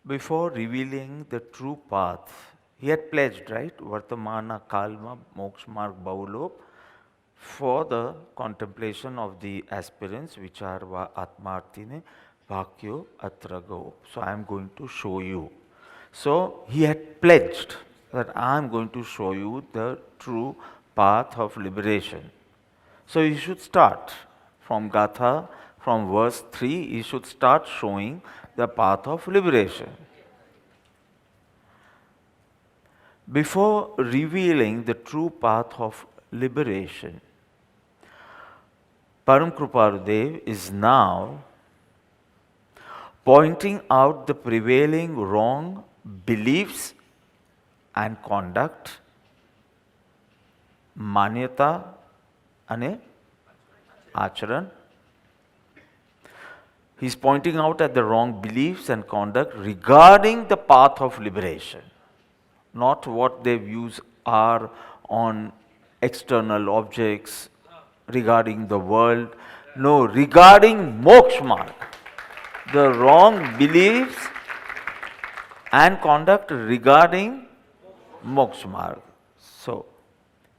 Before revealing the true path, he had pledged, right? Vartamana Kalma Moksmarg Baulop for the contemplation of the aspirants which are Atmartine Vakyo Atrago. So I am going to show you. So he had pledged that I am going to show you the true path of liberation. So you should start from Gatha, from verse 3, you should start showing the path of liberation. Before revealing the true path of liberation, Param Kripaludev is now pointing out the prevailing wrong beliefs and conduct, manyata ane acharan. He's pointing out at the wrong beliefs and conduct regarding the path of liberation, not what their views are on external objects, regarding the world. No, regarding moksha marg, the wrong beliefs and conduct regarding moksha marg. So,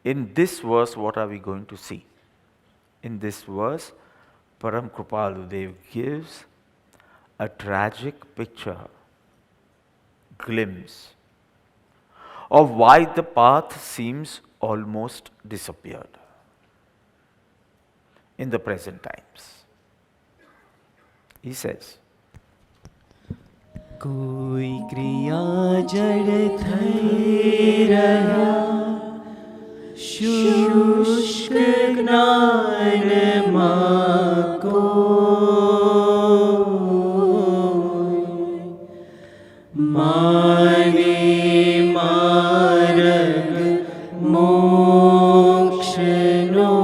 in this verse, what are we going to see? In this verse, Param Kripaludev gives a tragic picture, glimpse of why the path seems almost disappeared in the present times. He says, कोई क्रिया जड़ थई रहा शुष्क ज्ञान माको माने मार्ग मोक्ष नो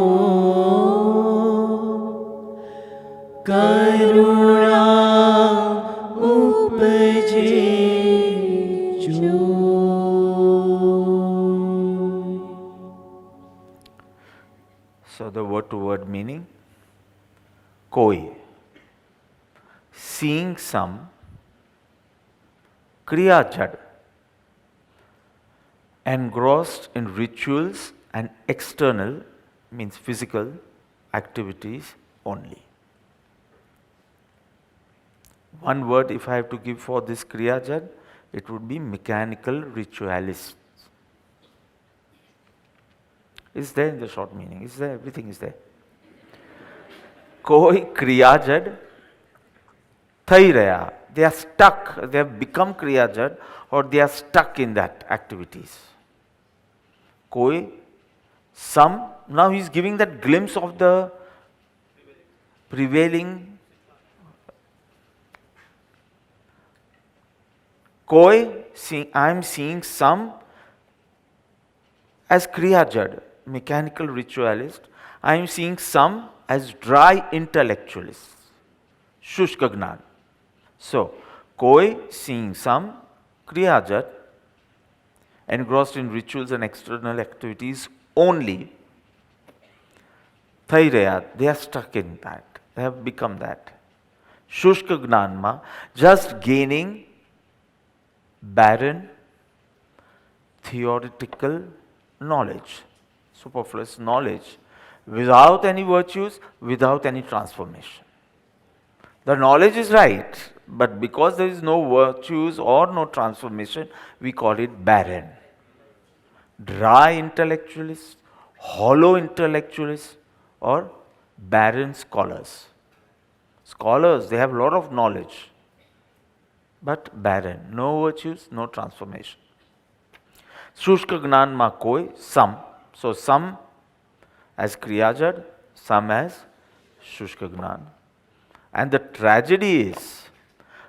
करुणा उपजे जो। so the word to word meaning, koi, seeing some, kriya jad, engrossed in rituals and external, means physical activities only. One word if I have to give for this kriya jad, it would be mechanical ritualists. Is there in the short meaning? Is there? Everything is there. Koi kriya jad thai raya. They are stuck. They have become kriya jad, or they are stuck in that activities. Koi, some. Now he is giving that glimpse of the prevailing. Koi, I am seeing some as kriya jad, mechanical ritualist. I am seeing some as dry intellectualists, shushka gnan. So, koi seeing some, kriya jad, engrossed in rituals and external activities only. Thai raya, they are stuck in that. They have become that. Shushka gnanma, just gaining barren theoretical knowledge, superfluous knowledge, without any virtues, without any transformation. The knowledge is right, but because there is no virtues or no transformation, we call it barren. Dry intellectualists, hollow intellectualists, or barren scholars. Scholars, they have a lot of knowledge, but barren. No virtues, no transformation. Shushka Gnan ma koi, some. So some as Kriyajad, some as Shushka Gnan. And the tragedy is,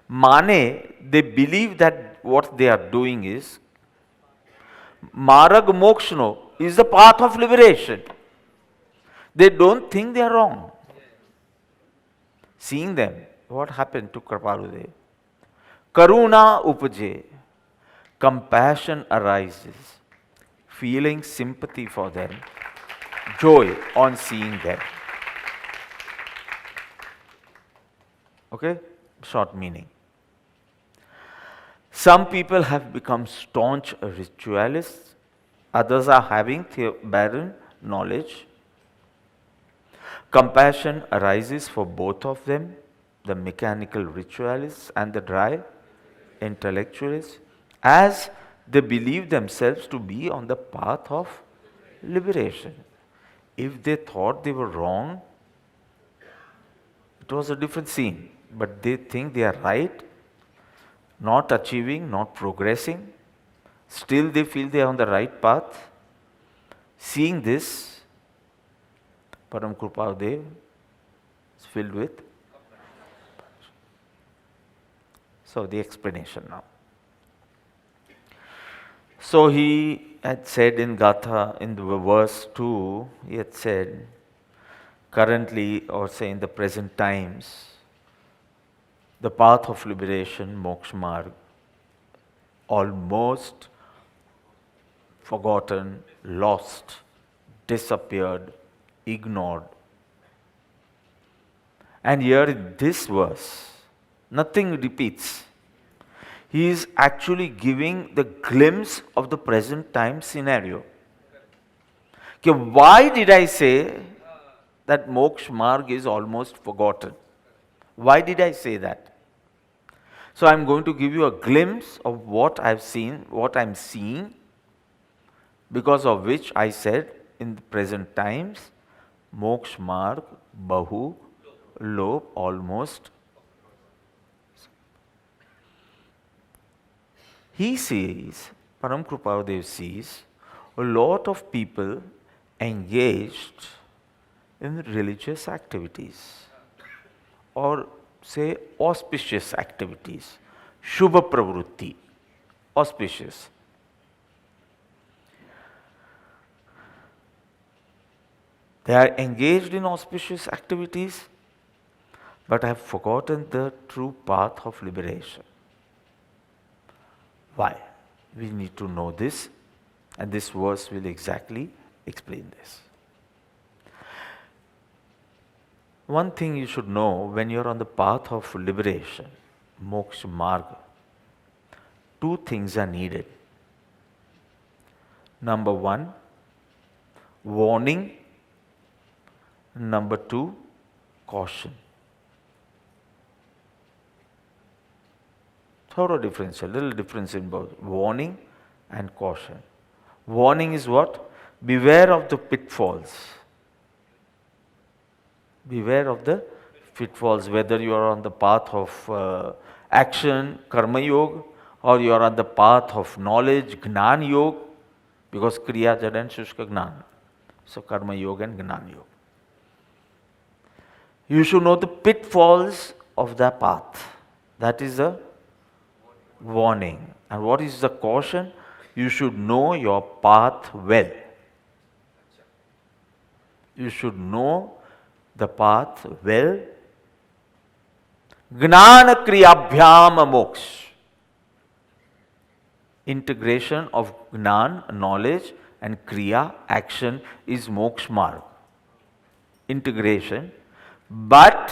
Mane, they believe that what they are doing is, Marag Mokshno is the path of liberation. They don't think they are wrong. Seeing them, what happened to Kripaludev? Karuna Upaje, compassion arises, feeling sympathy for them, joy on seeing them. Okay, short meaning. Some people have become staunch ritualists, others are having barren knowledge. Compassion arises for both of them, the mechanical ritualists and the dry intellectualists, as they believe themselves to be on the path of liberation. If they thought they were wrong, it was a different scene. But they think they are right, not achieving, not progressing. Still, they feel they are on the right path. Seeing this, Param Krupadev is filled with. So, the explanation now. So, he had said in Gatha, in the verse 2, he had said, currently, or say in the present times, the path of liberation, moksha marg, almost forgotten, lost, disappeared, ignored. And here in this verse, nothing repeats. He is actually giving the glimpse of the present time scenario. Okay, why did I say that moksha marg is almost forgotten? Why did I say that? So I'm going to give you a glimpse of what I've seen, what I'm seeing, because of which I said in the present times, moksha marg, bahu, lobh, almost. He sees, Param Krupadev sees, a lot of people engaged in religious activities, or say auspicious activities, Shubha Pravrutti, auspicious. They are engaged in auspicious activities, but have forgotten the true path of liberation. Why? We need to know this, and this verse will exactly explain this. One thing you should know when you are on the path of liberation, moksha marga, two things are needed. Number one, warning. Number two, caution. Thorough difference, a little difference in both warning and caution. Warning is what? Beware of the pitfalls. Beware of the pitfalls, whether you are on the path of action, karma yoga, or you are on the path of knowledge, gnan yoga, because kriya, jada and shushka gnan. So karma yoga and gnan yoga. You should know the pitfalls of the path. That is the warning. And what is the caution? You should know your path well. You should know the path well. Gnana kriyabhyam moksha. Integration of gnan, knowledge, and kriya, action, is moksha marg. Integration. But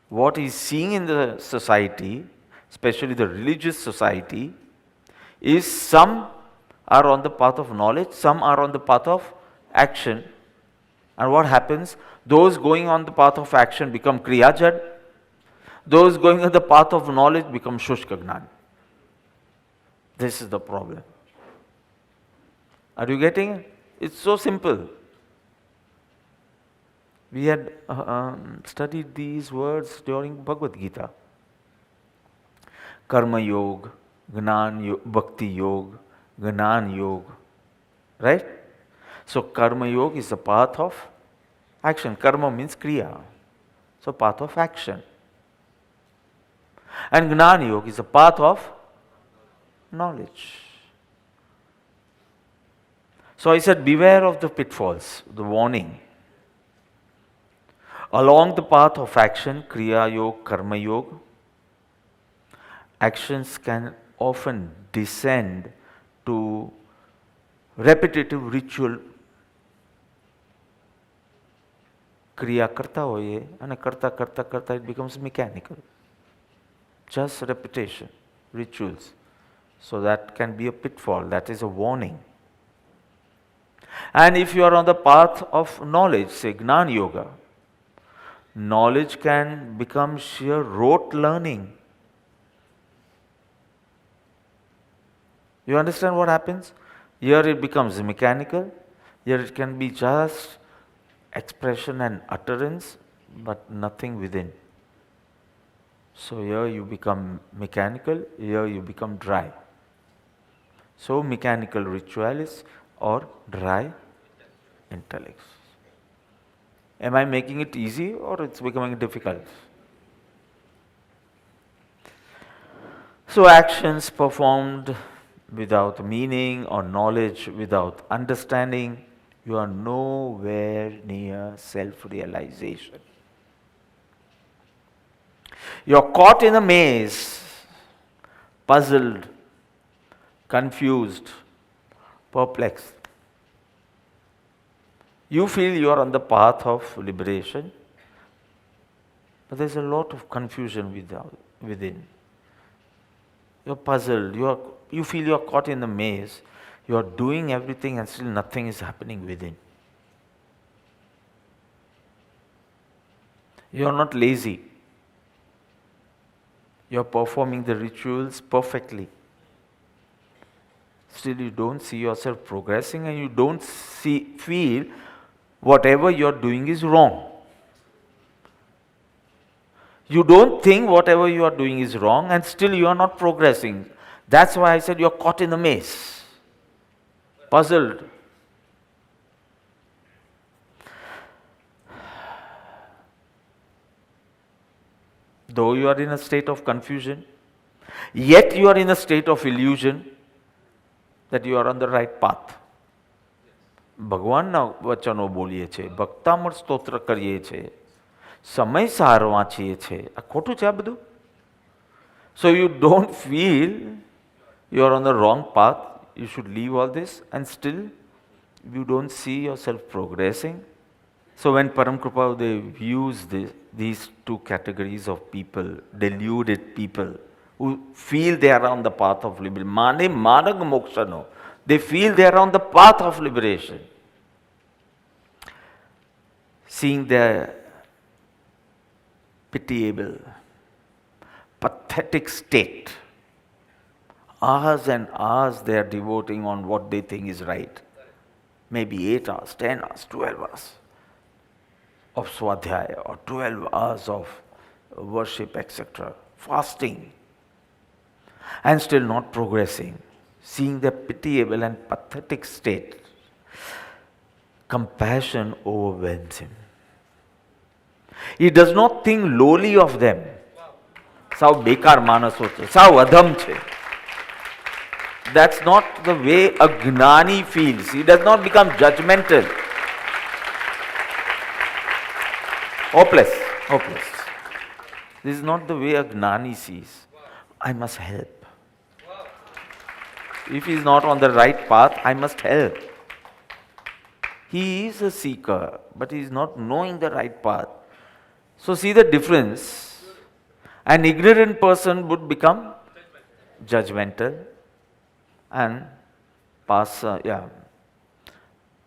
what is seen in the society, especially the religious society, is some are on the path of knowledge, some are on the path of action. And what happens? Those going on the path of action become kriya jad. Those going on the path of knowledge become shushka gnan. This is the problem. Are you getting it? It's so simple. We had studied these words during Bhagavad Gita. Karma Yoga, Gnan Yoga, Bhakti Yoga, Gnan Yoga. Right? So Karma Yoga is the path of action. Karma means Kriya. So path of action. And Gnan Yoga is the path of knowledge. So I said, beware of the pitfalls, the warning. Along the path of action, Kriya Yoga, Karma Yoga, actions can often descend to repetitive ritual. Kriya karta hoye, and karta, it becomes mechanical. Just repetition. rituals. So that can be a pitfall, that is a warning. And if you are on the path of knowledge, say Gnana Yoga, knowledge can become sheer rote learning. You understand what happens? Here it becomes mechanical, here it can be just expression and utterance, but nothing within. So here you become mechanical, here you become dry. So mechanical ritualists or dry intellects. Am I making it easy or it's becoming difficult? So actions performed without meaning or knowledge, without understanding, you are nowhere near self-realization. You are caught in a maze, puzzled, confused, perplexed. You feel you are on the path of liberation, but there's a lot of confusion within. You're puzzled, you feel you're caught in the maze, you're doing everything and still nothing is happening within. You're not lazy. You're performing the rituals perfectly. Still you don't see yourself progressing and you don't feel whatever you're doing is wrong. You don't think whatever you are doing is wrong and still you are not progressing. That's why I said you're caught in a maze, puzzled. Though you are in a state of confusion, yet you are in a state of illusion that you are on the right path. ભગવાનના વચનો બોલીએ છીએ, ભક્તામૃત સ્તોત્ર કરીએ છીએ, સમય સાર વાંચીએ છીએ. આ ખોટું છે આ બધું? So you don't feel you are on the wrong path, you should leave all this and still you don't see yourself progressing. So when Param Kripadev views these two categories of people, deluded people, who feel they are on the path of liberation, Mane Marag Mokshano, they feel they are on the path of liberation. Seeing their pitiable, pathetic state, hours and hours they are devoting on what they think is right. Maybe 8 hours, 10 hours, 12 hours of Swadhyaya or 12 hours of worship, etc. Fasting and still not progressing. Seeing their pitiable and pathetic state, compassion overwhelms him. He does not think lowly of them. Sav bekar manaso che, sav adham che. That's not the way a gnani feels. He does not become judgmental. Hopeless. This is not the way a gnani sees. I must help. If he is not on the right path, I must help. He is a seeker, but he is not knowing the right path. So see the difference. An ignorant person would become judgmental and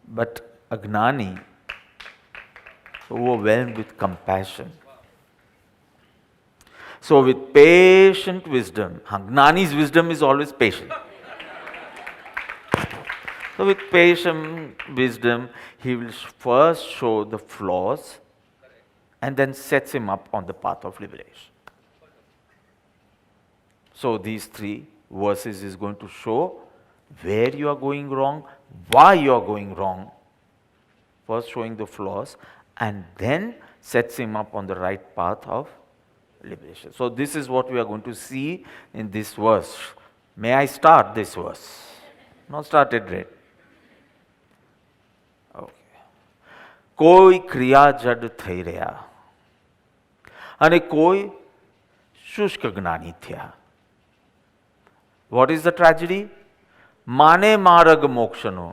but a gnani overwhelmed with compassion. So with patient wisdom, gnani's wisdom is always patient. So with patient wisdom, he will first show the flaws and then sets him up on the path of liberation. So these 3 verses is going to show where you are going wrong, why you are going wrong. First showing the flaws and then sets him up on the right path of liberation. So this is what we are going to see in this verse. May I start this verse? Not started yet. કોઈ ક્રિયા જડ થઈ રહ્યા અને કોઈ શુષ્ક જ્ઞાની થયા. What is the tragedy? માને માર્ગ મોક્ષનો.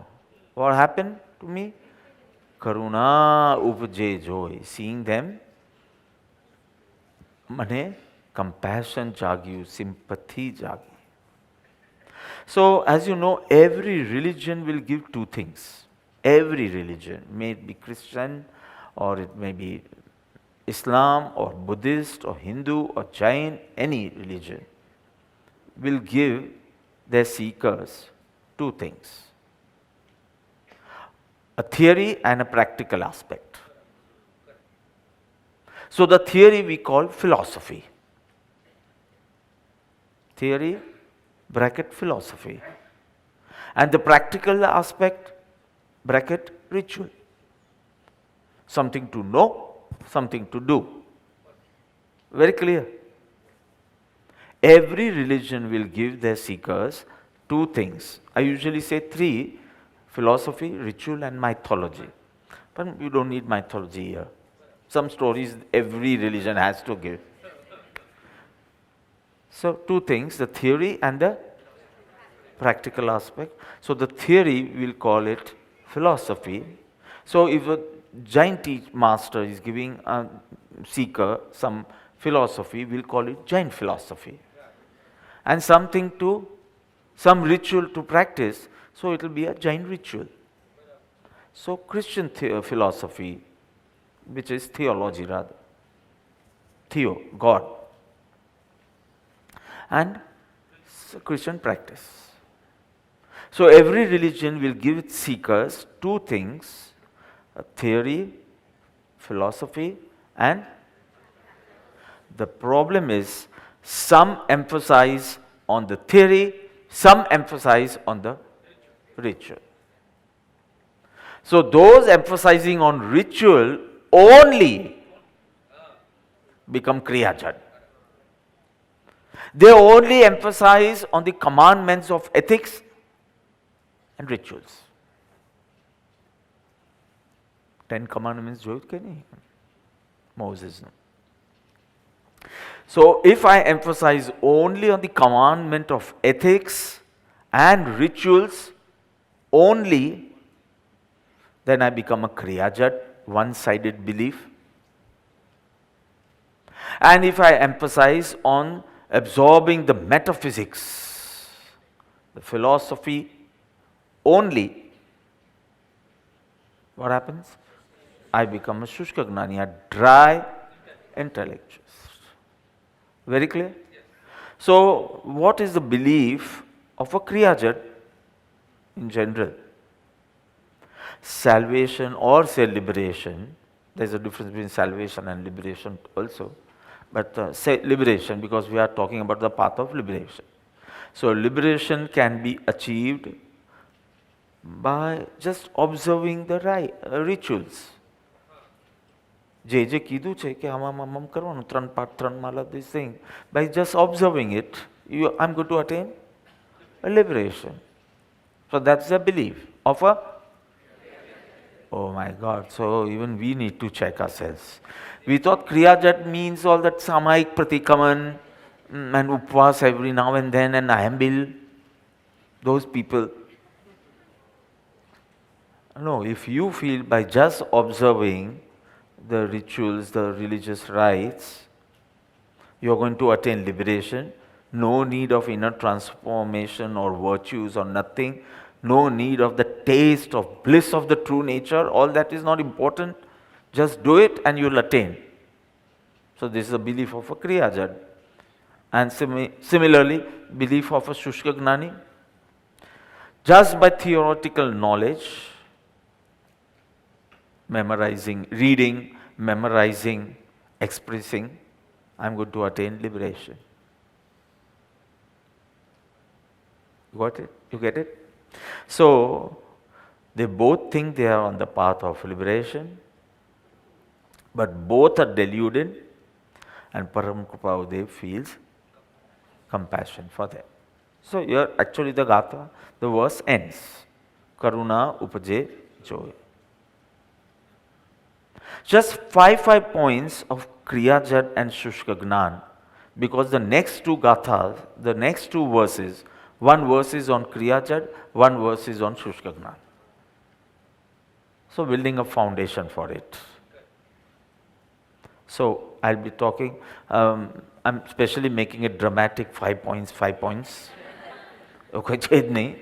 What happened to me? કરુણા ઉપજે જોઈ. Seeing them, મને compassion jagi, sympathy jagi. So, as you know, every religion will give two things. Every religion, may it be Christian or it may be Islam or Buddhist or Hindu or Jain, any religion, will give their seekers two things: a theory and a practical aspect. So, the theory we call philosophy. Theory, bracket philosophy. And the practical aspect, bracket ritual. Something to know, something to do. Very clear. Every religion will give their seekers two things. I usually say three: philosophy, ritual, and mythology. But you don't need mythology here. Some stories every religion has to give. So, two things: the theory and the practical aspect. So, the theory, we'll call it philosophy. So, if a Jain master is giving a seeker some philosophy, we'll call it Jain philosophy. And something to, some ritual to practice, so it will be a Jain ritual. So, Christian philosophy, which is theology rather, theo, God, and Christian practice. So, every religion will give its seekers two things: a theory, philosophy, and the problem is some emphasize on the theory, some emphasize on the ritual. So, those emphasizing on ritual only become Kriyajat. They only emphasize on the commandments of ethics and rituals. 10 commandments જોયું કે નહીં? Moses. So, if I emphasize only on the commandment of ethics and rituals only, then I become a Kriyajat, one-sided belief. And if I emphasize on absorbing the metaphysics, the philosophy only, what happens? I become a Shushka Gnani, a dry intellectualist. Very clear? So, what is the belief of a Kriyajat in general? Salvation or say liberation, there is a difference between salvation and liberation also, but say liberation because we are talking about the path of liberation. So, liberation can be achieved by just observing the rituals. જે કીધું છે કે આમ કરવાનું 3 પાઠ 3 માલા this thing, by just observing it, I'm going to attain a liberation. So that's the belief of a, oh my God, so even we need to check ourselves. We thought Kriyajat means all that Samayik Pratikaman and Upvas every now and then and Ayambil, those people. No, if you feel by just observing the rituals, the religious rites, you are going to attain liberation. No need of inner transformation or virtues or nothing. No need of the taste of bliss of the true nature. All that is not important. Just do it and you will attain. So, this is the belief of a Kriyajat. And similarly, belief of a Shushka Gnani. Just by theoretical knowledge, memorizing, reading, memorizing, expressing, I am going to attain liberation. Got it? You get it? So, they both think they are on the path of liberation, but both are deluded, and Param Kripadev feels compassion for them. So, here actually the Gatha, the verse ends. Karuna Upaje Joy. Just five points of Kriyajat and Shushka Gnan, because the next two Gathas, the next two verses, one verse is on Kriyajat, one verse is on Shushka Gnan. So, building a foundation for it. So, I'll be talking, I'm especially making it dramatic, 5 points, 5 points. Okay, चेत नहीं.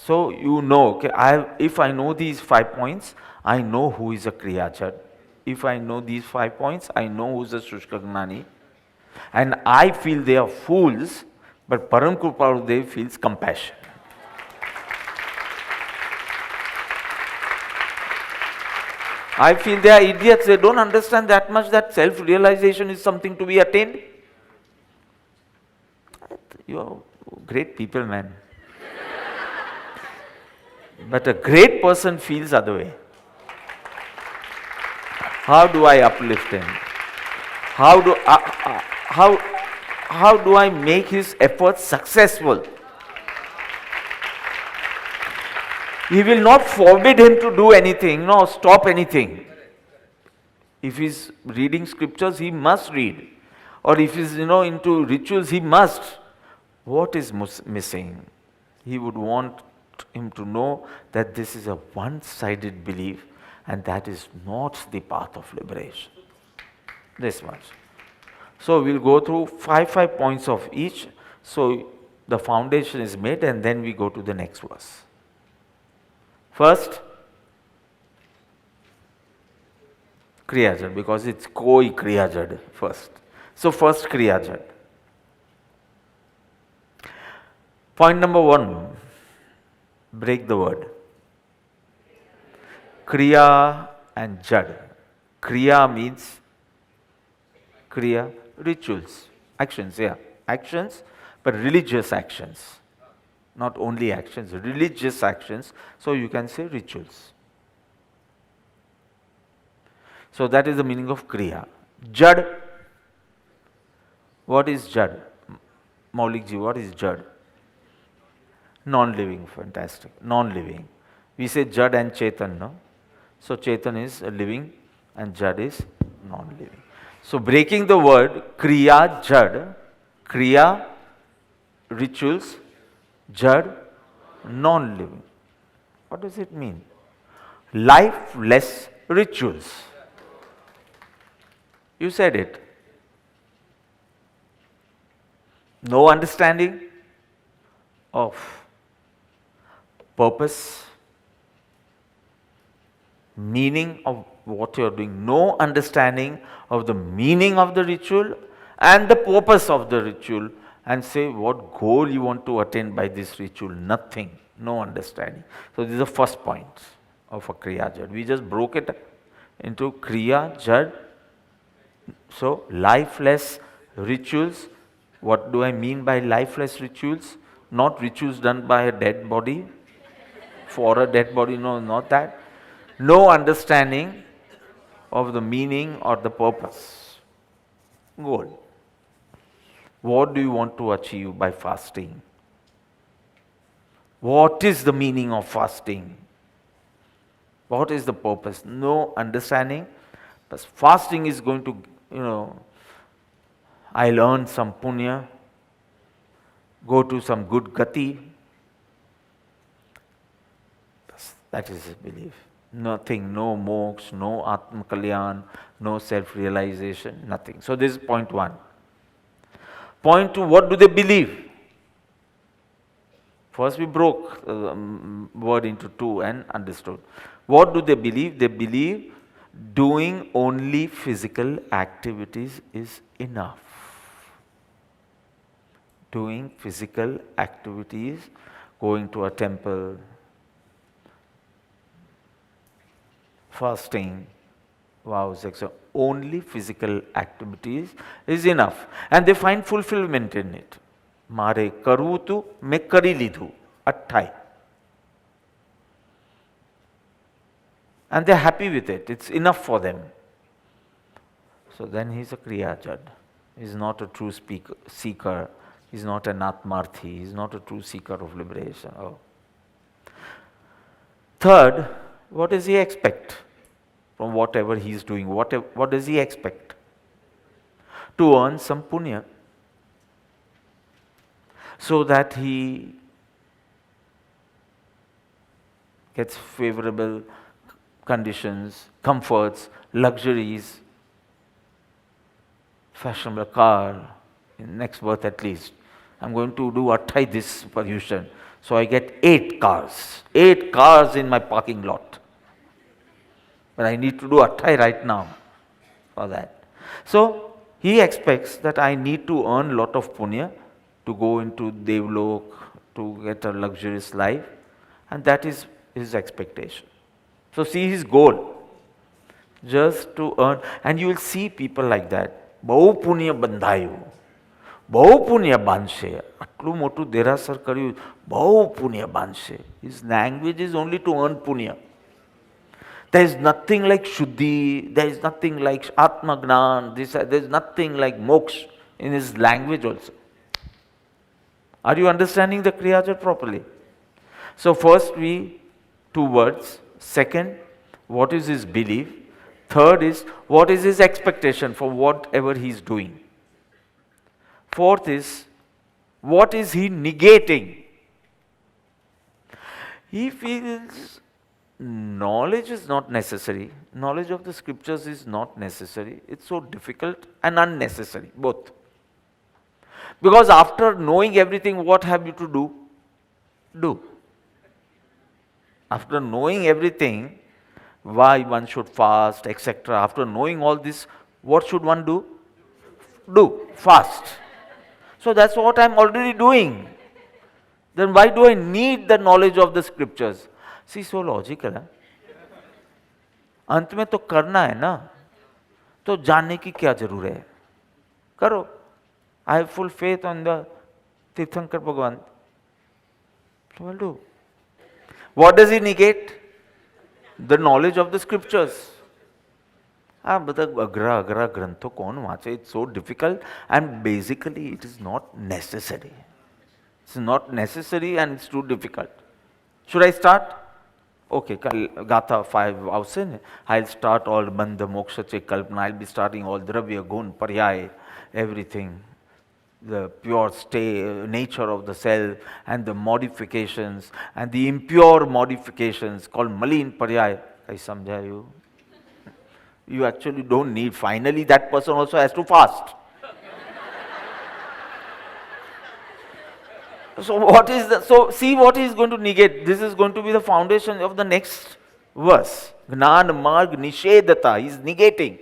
So you know, okay, if I know these 5 points, I know who is a Kriya Jad. If I know these 5 points, I know who is a Shushka Gnani. And I feel they are fools, but Param Kripaludev feels compassion. I feel they are idiots, they don't understand that much that self-realization is something to be attained. You are great people, man. But a great person feels other way. How do I uplift him? How do I make his efforts successful? He will not forbid him to do anything, no, stop anything. If he's reading scriptures, he must read. Or if he's, into rituals, he must. What is missing? He would want him to know that this is a one-sided belief and that is not the path of liberation. This much. So we'll go through 5 points of each. So the foundation is made and then we go to the next verse. First, Kriyajad, because it's Koi Kriyajad first. So first Kriyajad. Point number 1, break the word. Kriya and Jad. Kriya means rituals, actions, actions, but religious actions. Not only actions, religious actions. So you can say rituals. So that is the meaning of Kriya. Jad. What is Jad? Maulikji, what is Jad? Non-living, fantastic. Non-living. We say Jad and Chetan, no? So Chetan is living and Jad is non-living. So breaking the word Kriya, Jad, Kriya, rituals, Jad, non-living. What does it mean? Lifeless rituals. You said it. No understanding of purpose, meaning of what you are doing, no understanding of the meaning of the ritual and the purpose of the ritual, and say what goal you want to attain by this ritual. Nothing, no understanding. So this is the first point of a Kriya Jad. We just broke it into Kriya Jad. So lifeless rituals. What do I mean by lifeless rituals? Not rituals done by a dead body, for a dead body, no, not that. No understanding of the meaning or the purpose. Goal. What do you want to achieve by fasting? What is the meaning of fasting? What is the purpose? No understanding. But fasting is going to, I'll earn some punya, go to some good gati. That is his belief. Nothing, no moksha, no atma kalyan, no self-realization, nothing. So this is point 1. Point 2, what do they believe? First we broke the word into 2 and understood. What do they believe? They believe doing only physical activities is enough. Doing physical activities, going to a temple, fasting, vows, etc. Only physical activities is enough. And they find fulfillment in it. Mare karutu me kari lidhu. Atthai. And they're happy with it. It's enough for them. So then he's a Kriya Jad. He's not a true seeker. He's not an Atmarthi. He's not a true seeker of liberation. Oh. Third, what does he expect from whatever he's doing? What does he expect? To earn some punya, so that he gets favorable conditions, comforts, luxuries, fashionable car in next birth at least. I'm going to do Atthai this Paryushan. So I get 8 cars. 8 cars in my parking lot. But I need to do Atthai right now for that. So he expects that I need to earn lot of punya to go into Devlok, to get a luxurious life. And that is his expectation. So see his goal. Just to earn. And you will see people like that. બહુ પુણ્ય બંધાયું, બહુ પુણ્ય બાંધશે, આટલું મોટું દેરાસર કર્યું, બહુ પુણ્ય બાંધશે. His language is only to earn punya. There is nothing like Shuddhi, there is nothing like Atma Gnan, there is nothing like moksha in his language also. Are you understanding the Kriyajar properly? So first 2 words. Second, what is his belief? Third is, what is his expectation for whatever he is doing? Fourth is, what is he negating? He feels knowledge is not necessary. Knowledge of the scriptures is not necessary. It's so difficult and unnecessary, both. Because after knowing everything, what have you to do? Do. After knowing everything, why one should fast, etc. After knowing all this, what should one do? Do. Fast. So that's what I'm already doing. Then why do I need the knowledge of the scriptures? See, so logical है. अंत में तो करना है ना, तो जानने की क्या जरूर है? करो. I have full faith on the Tirthankar Bhagavan. So I'll do. What does he negate? The knowledge of the scriptures. આ બધા અઘરા અઘરા ગ્રંથો કોણ વાંચે? It's so difficult and basically it is not necessary. It's not necessary and it's too difficult. Should I start? Okay, Gatha 5 આવશે ને. I'll start all Bandha Moksha Che Kalpana. I'll be starting all Dravya Gun Paryay, everything. The pure nature of the self and the modifications and the impure modifications called Malin Paryay. I samjha you. You actually don't need. Finally, that person also has to fast. So see what he is going to negate. This is going to be the foundation of the next verse. Gnan Marg Nishedata. He is negating.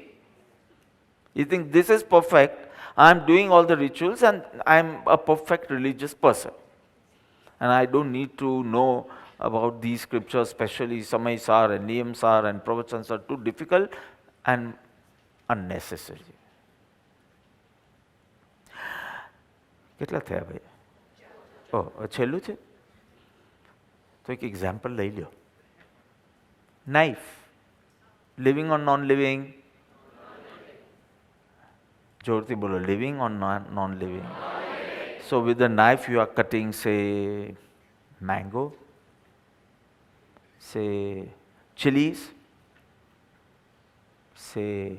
You think this is perfect. I am doing all the rituals and I am a perfect religious person. And I don't need to know about these scriptures, especially Samay Sar and Niyam Sar and Pravachans are too difficult and unnecessary. કેટલા થયા ભાઈ? છેલ્લું છે? તો એક example લઈ લ્યો. Knife. Living ઓર non living? જોરથી બોલો. Living or non living? So with the knife you are cutting, say, mango, say, chilies, say,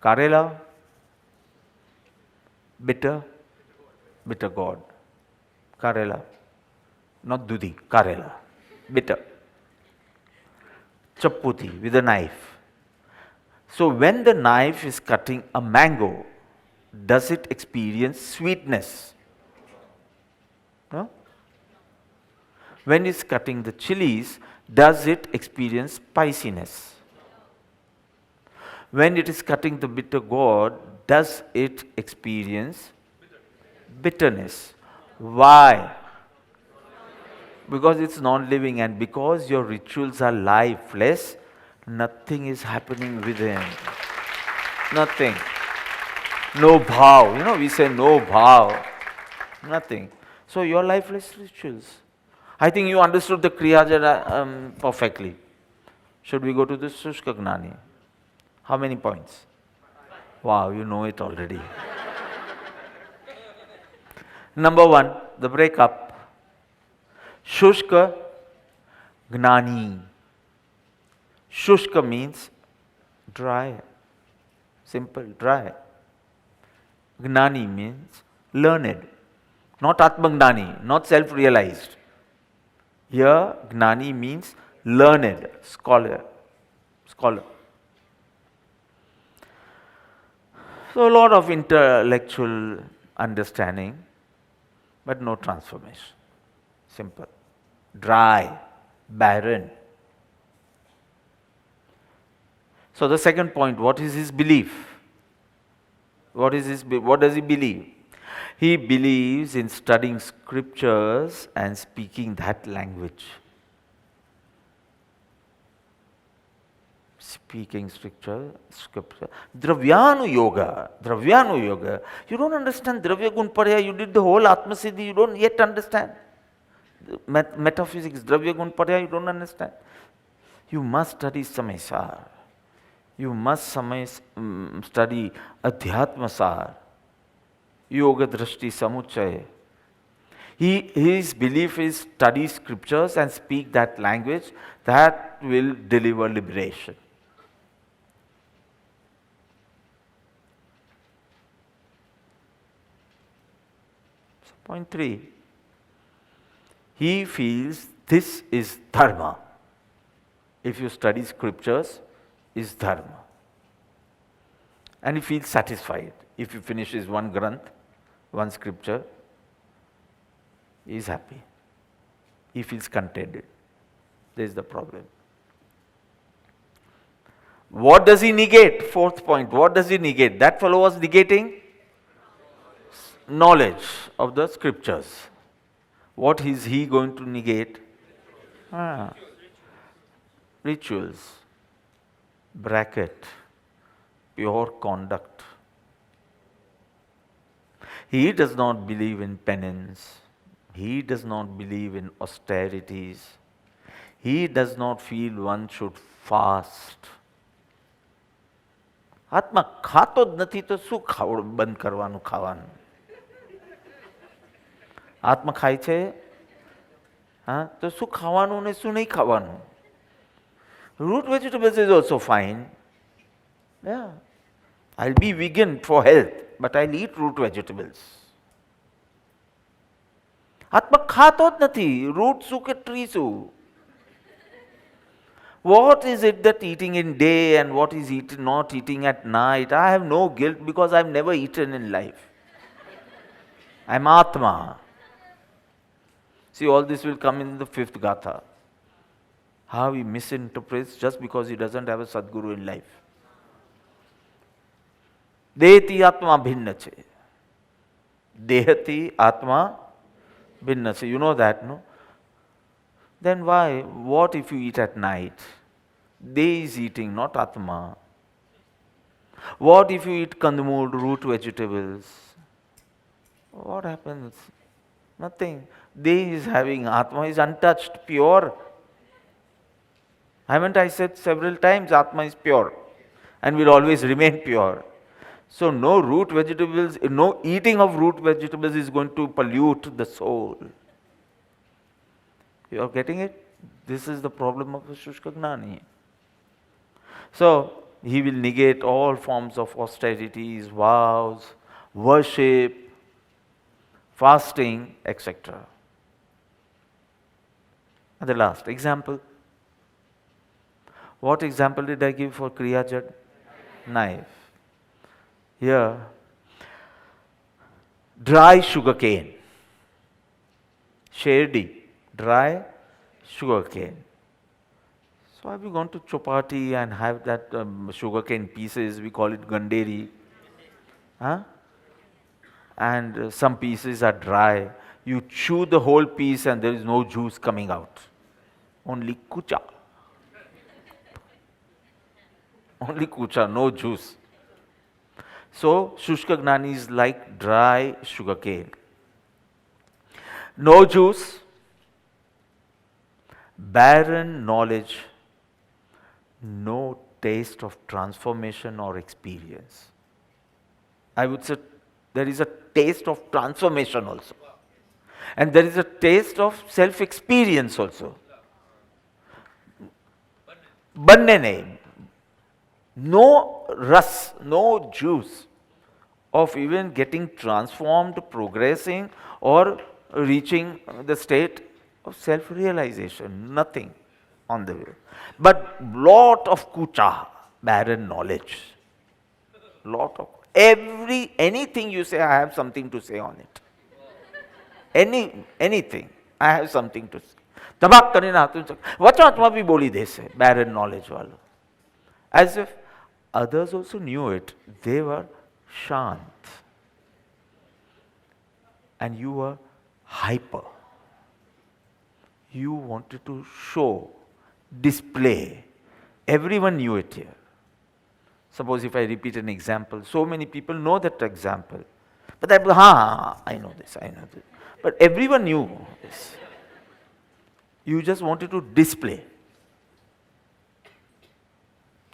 karela, bitter gourd, karela, not dudhi, karela, bitter, chaputi with a knife. So when the knife is cutting a mango, does it experience sweetness? No? When it's cutting the chilies, does it experience spiciness? When it is cutting the bitter gourd, does it experience bitterness? Why? Because it's non-living, and because your rituals are lifeless, nothing is happening within. Nothing. No bhav. You know, we say no bhav. Nothing. So your lifeless rituals. I think you understood the Kriyajara perfectly. Should we go to the Shushka Gnani? How many points? Wow, you know it already. Number 1, the breakup. Shushka Gnani. Shushka means dry. Simple, dry. Gnani means learned. Not Atmagnani, not self-realized. Here, Gnani means learned, scholar. So So a lot of intellectual understanding, but no transformation. Simple. Dry, barren. So the second point, what is his belief? What does he believe? He believes in studying scriptures and speaking that language. Speaking scripture. Dravyanu yoga. You don't understand Dravya Gun Parya, you did the whole Atma Siddhi, you don't yet understand. Metaphysics, Dravya Gun Parya, you don't understand. You must study Samaysar. You must study Adhyatmasar, Yoga Drashti Samuchaya. His belief is study scriptures and speak that language that will deliver liberation. So point 3. He feels this is dharma. If you study scriptures, is dharma. And he feels satisfied. If he finishes one granth, one scripture, he is happy. He feels contented. There is the problem. What does he negate? Fourth point. What does he negate? That fellow was negating knowledge of the scriptures. What is he going to negate? Rituals. Bracket. Pure conduct. He does not believe in penance. He does not believe in austerities. He does not feel one should fast. આત્મા ખાતો જ નથી તો શું બંધ કરવાનું ખાવાનું? આત્મા ખાય છે, હા, તો શું ખાવાનું ને શું નહીં ખાવાનું? Root vegetables is also fine. Yeah. I'll be vegan for health, but I'll eat root vegetables. આત્મા ખાતો જ નથી. Root શું કે tree શું? What is it that eating in day and what is not eating at night? I have no guilt because I've never eaten in life. I'm Atma. See, all this will come in the 5th Gatha. How he misinterprets just because he doesn't have a Sadguru in life. Dehati Atma bhinna che. Dehati Atma bhinna che. You know that, no? Then why? What if you eat at night? Day is eating, not Atma. What if you eat kandamul, root vegetables? What happens? Nothing. Day is having, Atma is untouched, pure. Haven't I said several times, Atma is pure and will always remain pure. So no root vegetables, no eating of root vegetables is going to pollute the soul. You are getting it? This is the problem of the Shushka Gnani. So, he will negate all forms of austerities, vows, worship, fasting, etc. And the last example. What example did I give for Kriya Jad? Knife. Here, dry sugar cane. Sherdi. Dry sugar cane. So have you gone to Chopati and have that sugar cane pieces? We call it ganderi. Huh? And some pieces are dry. You chew the whole piece and there is no juice coming out. Only kucha. Only kucha, no juice. So Shushka Gnani is like dry sugar cane. No juice. Barren knowledge, no taste of transformation or experience. I would say there is a taste of transformation also. And there is a taste of self-experience also. Banne nahi. No ras, no juice of even getting transformed, progressing, or reaching the state of self-realization, nothing on the way. But lot of kucha, barren knowledge. Lot of kucha. Anything you say, I have something to say on it. Anything, I have something to say. ધબાક કરીને હાથું વચમાં બી બોલી દેશે, barren knowledge વાળો. As if others also knew it. They were shant. And you were hyper. You wanted to show, display. Everyone knew it here. Suppose if I repeat an example, so many people know that example. But I know this. But everyone knew this. You just wanted to display.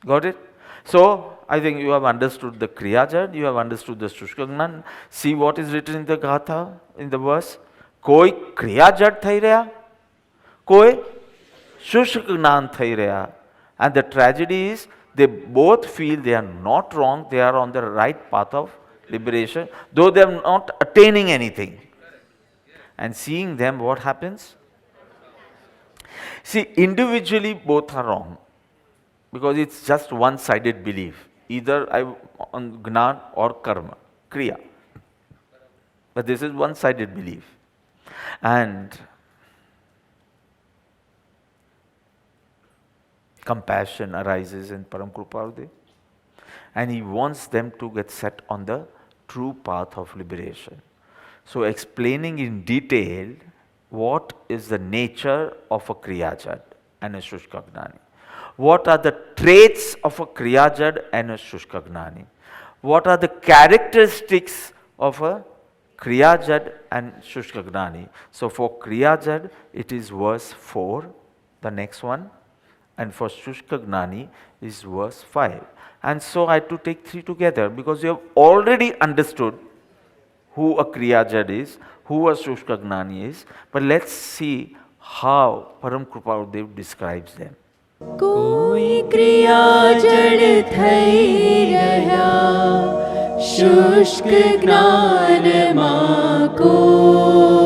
Got it? So, I think you have understood the Kriya Jad, you have understood the Shushka Gnan. See what is written in the Gatha, in the verse. Koi Kriya Jad thai raya, koi Shushka Gnan thai raya. And the tragedy is, they both feel they are not wrong, they are on the right path of liberation, though they are not attaining anything. And seeing them, what happens? See, individually both are wrong, because it's just one-sided belief, either on Gnan or Karma, Kriya. But this is one-sided belief. And compassion arises in Param Kripaludev, and he wants them to get set on the true path of liberation. So explaining in detail what is the nature of a Kriya Jad and a Shushka Gnani. What are the traits of a Kriya Jad and a Shushka Gnani? What are the characteristics of a Kriya Jad and Shushka Gnani? So for Kriya Jad, it is verse 4, the next one. And for Shushka Gnani is verse 5. And so I had to take three together, because you have already understood who a Kriya Jad is, who a Shushka Gnani is. But let's see how Param Kripaludev describes them. કોઈ ક્રિયા જડ થઈ રહ્યા શુષ્ક જ્ઞાનમાં કોઈ